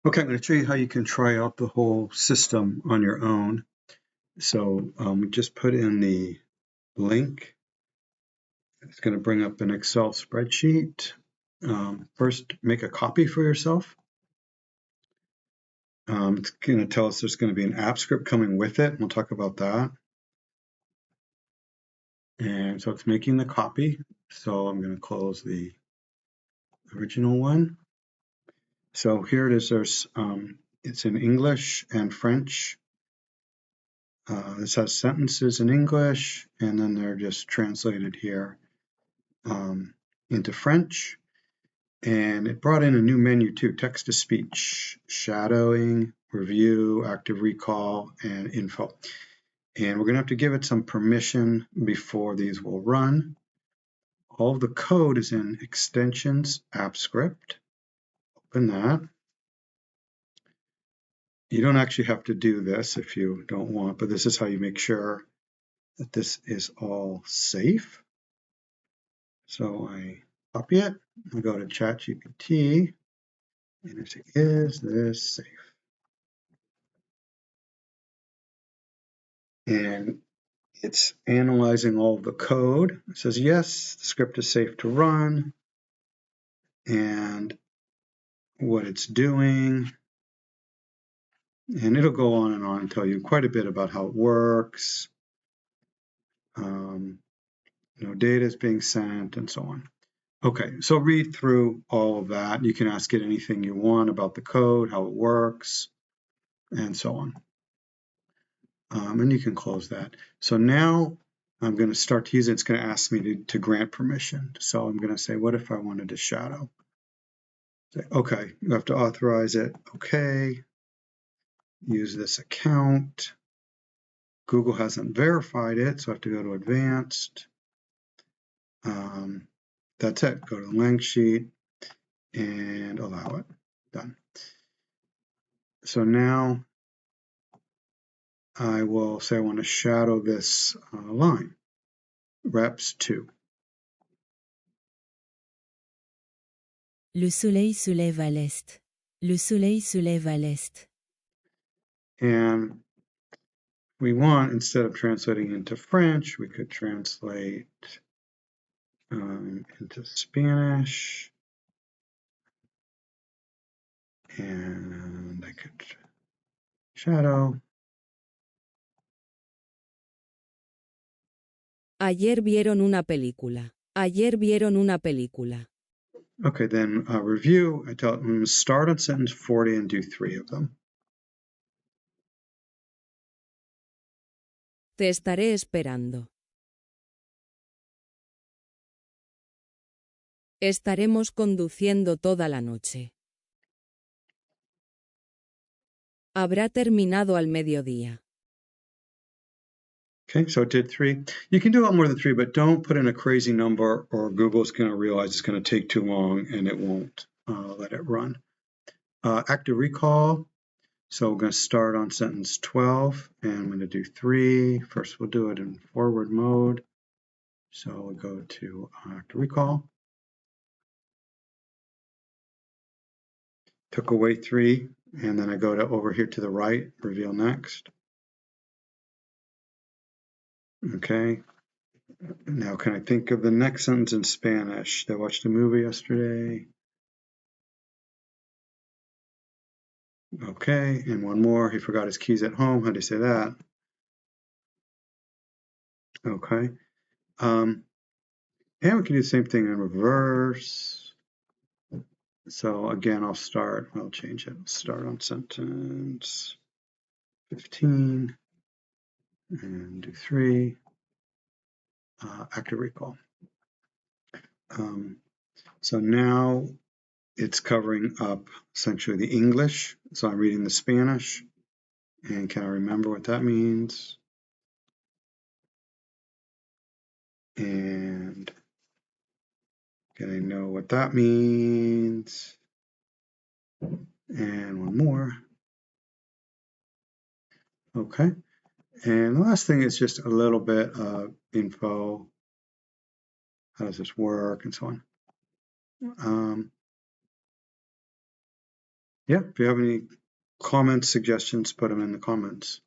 Okay, I'm going to show you how you can try out the whole system on your own. So just put in the link. It's going to bring up an Excel spreadsheet. First, make a copy for yourself. It's going to tell us there's going to be an app script coming with it. We'll talk about that. And so it's making the copy. So I'm going to close the original one. So here it is. It's in English and French. This has sentences in English, and then they're just translated here into French. And it brought in a new menu too, text-to-speech, shadowing, review, active recall, and info. And we're going to have to give it some permission before these will run. All of the code is in extensions, app script. Open that. You don't actually have to do this if you don't want, but this is how you make sure that this is all safe. So I copy it, I go to ChatGPT, and I say, is this safe? And it's analyzing all of the code. It says, yes, the script is safe to run, and what it's doing. And it'll go on and tell you quite a bit about how it works. Data is being sent and so on. Okay, so read through all of that. You can ask it anything you want about the code, how it works, and so on. And you can close that. So now I'm going to start to use it. It's going to ask me to grant permission. So I'm going to say, what if I wanted to shadow? Say, okay, you have to authorize it. Okay, use this account. Google hasn't verified it, so I have to go to advanced. That's it. Go to the length sheet and allow it. Done. So now I will say I want to shadow this line, reps 2. Le soleil se lève à l'est. Le soleil se lève à l'est. And we want, instead of translating into French, we could translate into Spanish. And I could shadow. Ayer vieron una película. Ayer vieron una película. Okay, then review. I tell it start on sentence 40 and do 3 of them. Te estaré esperando. Estaremos conduciendo toda la noche. Habrá terminado al mediodía. Okay, so it did 3. You can do a lot more than 3, but don't put in a crazy number or Google's going to realize it's going to take too long and it won't let it run. Active recall. So we're going to start on sentence 12 and I'm going to do 3. First, we'll do it in forward mode. So we'll go to active recall. Took away 3, and then I go to over here to the right, reveal next. Okay. Now, can I think of the next sentence in Spanish? I watched a movie yesterday. Okay, and one more. He forgot his keys at home. How do you say that? Okay. And we can do the same thing in reverse. So again, I'll change it. I'll start on sentence 15 and do 3. Active recall. So now it's covering up essentially the English. So I'm reading the Spanish. And can I remember what that means? And can I know what that means? And one more. Okay. And the last thing is just a little bit of info. How does this work and so on. Yeah, if you have any comments, suggestions, put them in the comments.